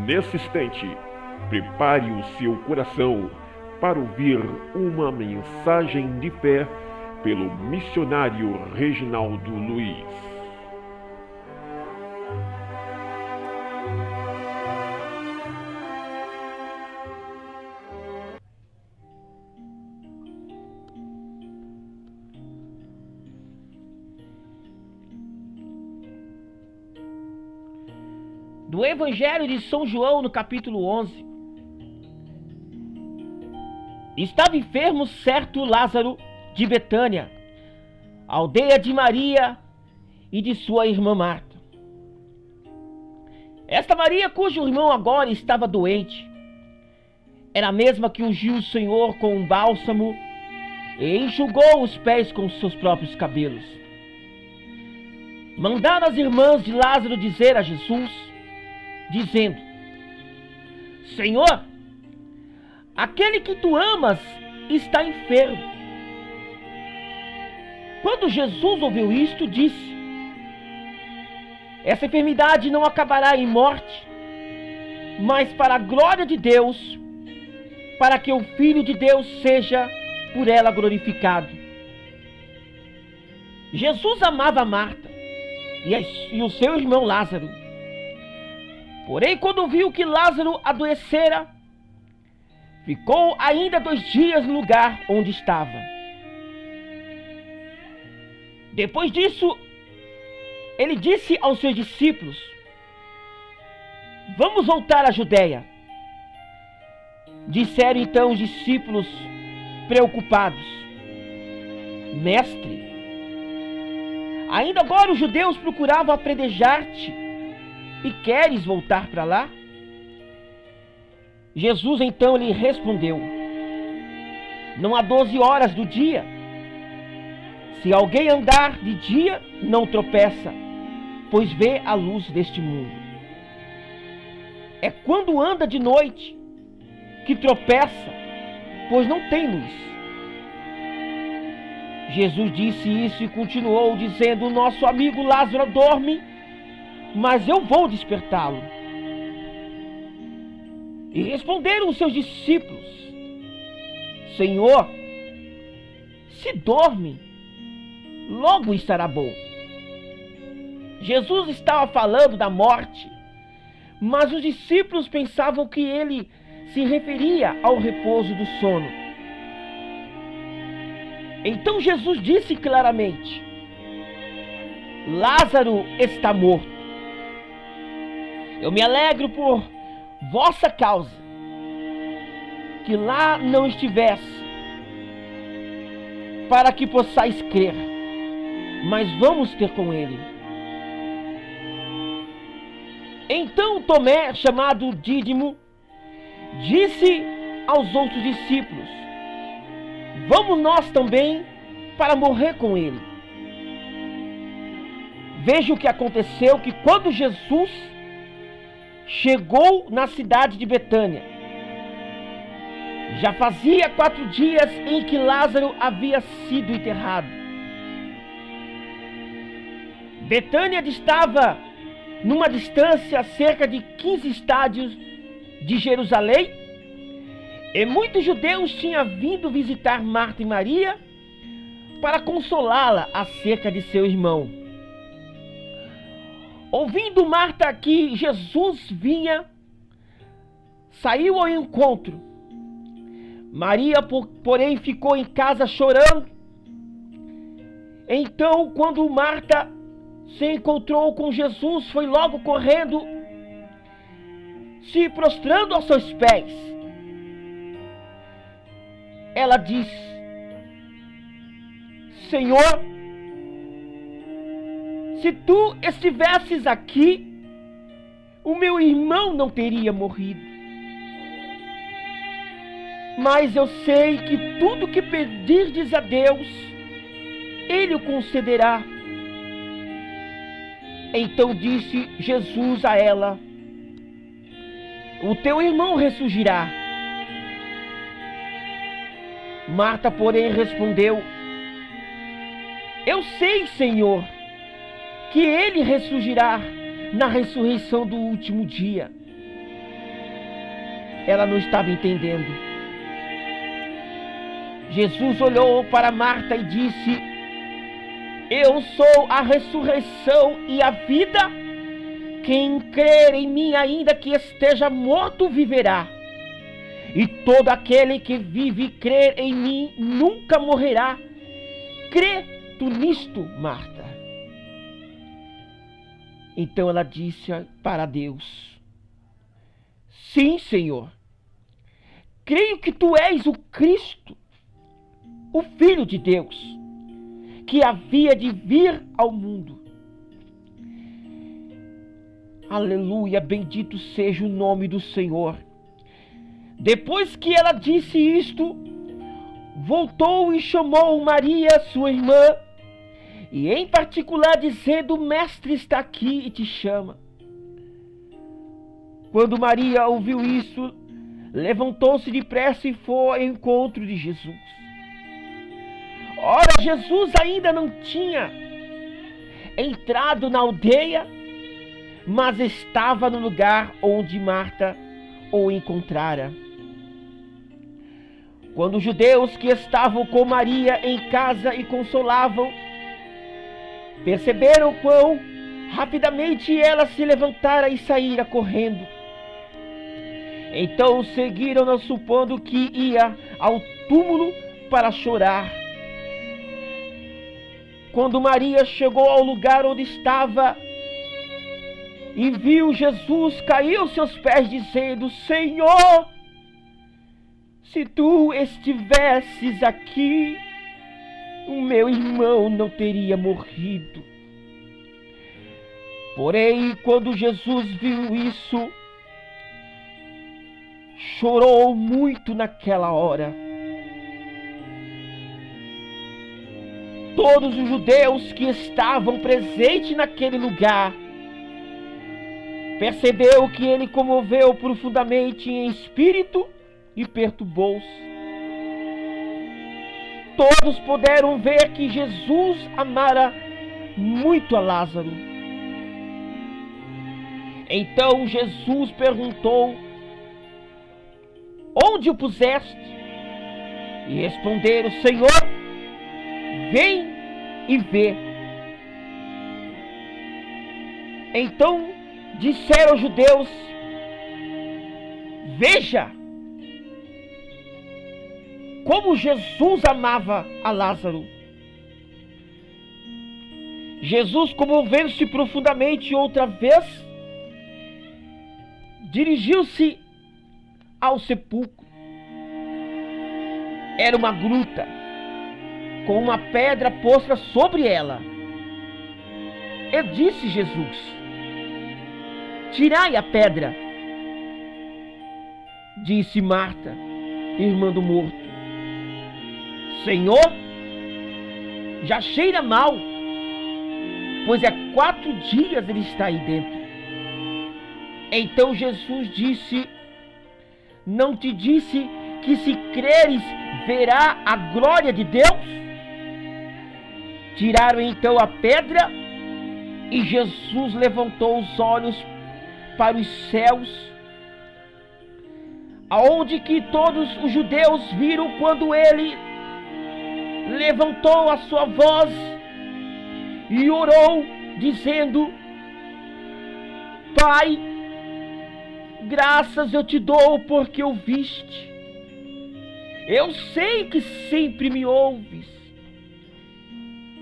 Nesse instante, prepare o seu coração para ouvir uma mensagem de fé pelo missionário Reginaldo Luiz. Do Evangelho de São João, no capítulo 11. Estava enfermo certo Lázaro de Betânia, aldeia de Maria e de sua irmã Marta. Esta Maria, cujo irmão agora estava doente, era a mesma que ungiu o Senhor com um bálsamo e enxugou os pés com seus próprios cabelos. Mandaram as irmãs de Lázaro dizer a Jesus, dizendo: Senhor, aquele que tu amas está enfermo. Quando Jesus ouviu isto, disse: essa enfermidade não acabará em morte, mas para a glória de Deus, para que o Filho de Deus seja por ela glorificado. Jesus amava Marta e o seu irmão Lázaro. Porém, quando viu que Lázaro adoecera, ficou ainda 2 dias no lugar onde estava. Depois disso, ele disse aos seus discípulos: vamos voltar à Judeia. Disseram então os discípulos, preocupados: Mestre, ainda agora os judeus procuravam apedrejar-te, e queres voltar para lá? Jesus então lhe respondeu: não há 12 horas do dia. Se alguém andar de dia, não tropeça, pois vê a luz deste mundo. É quando anda de noite que tropeça, pois não tem luz. Jesus disse isso e continuou dizendo: o nosso amigo Lázaro dorme, mas eu vou despertá-lo. E responderam os seus discípulos: Senhor, se dorme, logo estará bom. Jesus estava falando da morte, mas os discípulos pensavam que ele se referia ao repouso do sono. Então Jesus disse claramente: Lázaro está morto. Eu me alegro por vossa causa, que lá não estivesse, para que possais crer, mas vamos ter com ele. Então Tomé, chamado Dídimo, disse aos outros discípulos: vamos nós também para morrer com ele. Veja o que aconteceu, que quando Jesus chegou na cidade de Betânia, já fazia 4 dias em que Lázaro havia sido enterrado. Betânia estava numa distância cerca de 15 estádios de Jerusalém, e muitos judeus tinham vindo visitar Marta e Maria para consolá-la acerca de seu irmão. Ouvindo Marta que Jesus vinha, saiu ao encontro. Maria, porém, ficou em casa chorando. Então, quando Marta se encontrou com Jesus, foi logo correndo, se prostrando aos seus pés. Ela disse: Senhor, se tu estivesses aqui, o meu irmão não teria morrido. Mas eu sei que tudo que pedirdes a Deus, Ele o concederá. Então disse Jesus a ela: o teu irmão ressurgirá. Marta, porém, respondeu: eu sei, Senhor, que ele ressurgirá na ressurreição do último dia. ela não estava entendendo. Jesus olhou para Marta e disse: eu sou a ressurreição e a vida. Quem crer em mim, ainda que esteja morto, viverá. E todo aquele que vive e crer em mim nunca morrerá. Crê tu nisto, Marta? Então ela disse para Deus: sim, Senhor. Creio que tu és o Cristo, o Filho de Deus, que havia de vir ao mundo. Aleluia, bendito seja o nome do Senhor. Depois que ela disse isto, voltou e chamou Maria, sua irmã, e em particular dizendo: o Mestre está aqui e te chama. Quando Maria ouviu isso, levantou-se depressa e foi ao encontro de Jesus. Ora, Jesus ainda não tinha entrado na aldeia, mas estava no lugar onde Marta o encontrara. Quando os judeus que estavam com Maria em casa e consolavam, perceberam quão rapidamente ela se levantara e saíra correndo. Então seguiram-na, supondo que ia ao túmulo para chorar. Quando Maria chegou ao lugar onde estava e viu Jesus, caiu aos seus pés, dizendo: Senhor, se tu estivesses aqui, o meu irmão não teria morrido. Porém, quando Jesus viu isso, chorou muito naquela hora. Todos os judeus que estavam presentes naquele lugar percebeu que ele comoveu profundamente em espírito e perturbou-se. Todos puderam ver que Jesus amara muito a Lázaro. Então Jesus perguntou: onde o puseste? E responderam: Senhor, vem e vê. Então disseram os judeus: veja como Jesus amava a Lázaro. Jesus, comovendo-se profundamente outra vez, dirigiu-se ao sepulcro. Era uma gruta com uma pedra posta sobre ela. E disse Jesus: tirai a pedra. Disse Marta, irmã do morto: Senhor, já cheira mal, pois há 4 dias ele está aí dentro. Então Jesus disse: não te disse que se creres verá a glória de Deus? Tiraram então a pedra e Jesus levantou os olhos para os céus, aonde que todos os judeus viram quando ele levantou a sua voz e orou, dizendo: Pai, graças eu te dou porque ouviste. Eu sei que sempre me ouves,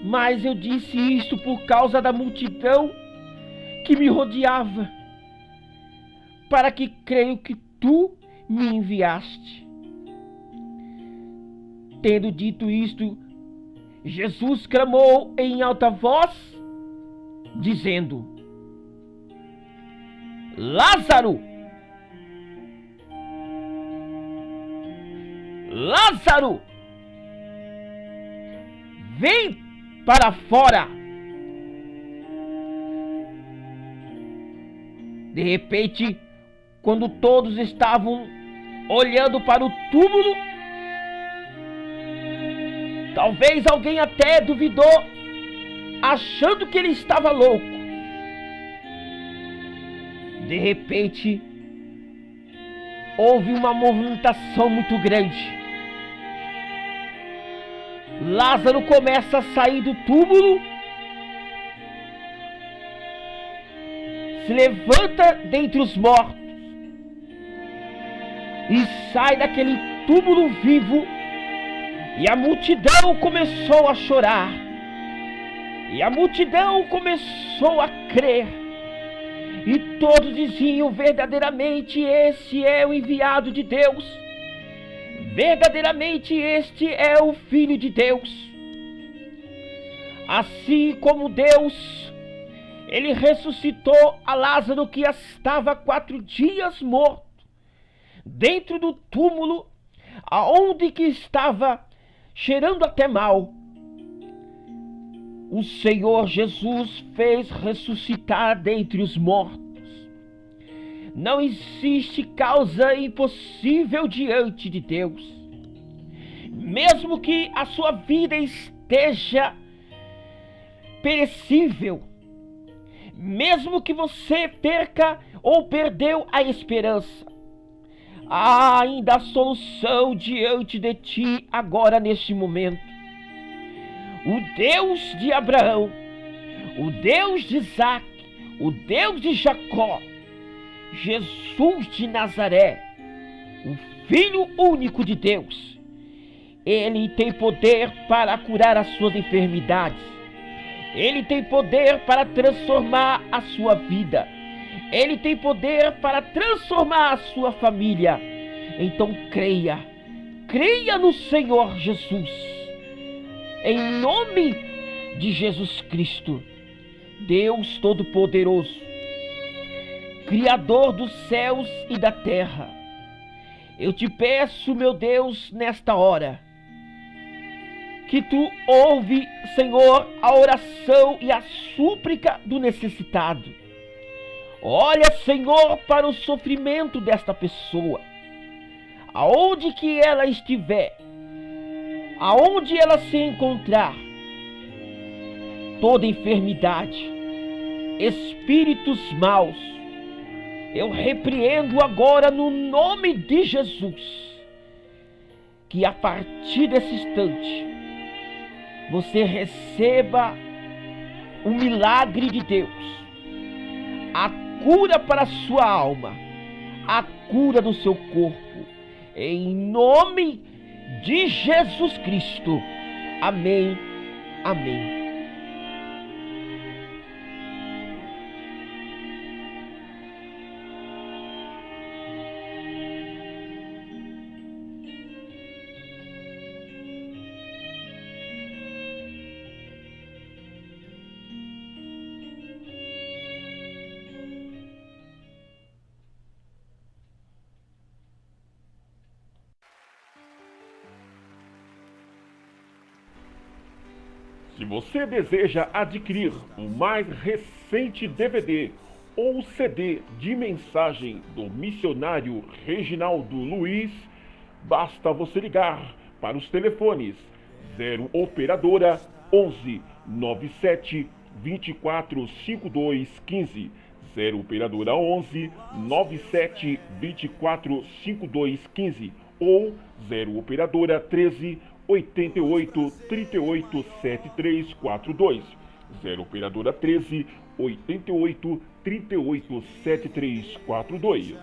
mas eu disse isto por causa da multidão que me rodeava, para que creio que tu me enviaste. Tendo dito isto, Jesus clamou em alta voz, dizendo: Lázaro, Lázaro, vem para fora. De repente, quando todos estavam olhando para o túmulo, talvez alguém até duvidou, achando que ele estava louco. De repente, houve uma movimentação muito grande. Lázaro começa a sair do túmulo, se levanta dentre os mortos e sai daquele túmulo vivo, e a multidão começou a chorar, e a multidão começou a crer, e todos diziam: verdadeiramente esse é o enviado de Deus, verdadeiramente este é o Filho de Deus. Assim como Deus, ele ressuscitou a Lázaro, que estava 4 dias morto, dentro do túmulo, aonde que estava cheirando até mal. O Senhor Jesus fez ressuscitar dentre os mortos. Não existe causa impossível diante de Deus. Mesmo que a sua vida esteja perecível, mesmo que você perca ou perdeu a esperança, há ainda a solução diante de ti agora, neste momento. O Deus de Abraão, o Deus de Isaac, o Deus de Jacó, Jesus de Nazaré, o Filho único de Deus, ele tem poder para curar as suas enfermidades, ele tem poder para transformar a sua vida, ele tem poder para transformar a sua família. Então creia, creia no Senhor Jesus, em nome de Jesus Cristo. Deus Todo-Poderoso, Criador dos céus e da terra, eu te peço, meu Deus, nesta hora, que tu ouve, Senhor, a oração e a súplica do necessitado. Olha, Senhor, para o sofrimento desta pessoa, aonde que ela estiver, aonde ela se encontrar, toda enfermidade, espíritos maus, eu repreendo agora no nome de Jesus, que a partir desse instante você receba o milagre de Deus, a cura para a sua alma, a cura do seu corpo, em nome de Jesus Cristo. Amém, amém. Se você deseja adquirir o mais recente DVD ou CD de mensagem do missionário Reginaldo Luiz, basta você ligar para os telefones 0 operadora 11 97 24 52 15, 0 operadora 11 97 24 52 15 ou 0 operadora 13 88 38 73 42, 0 operadora 13 88 38 73 42.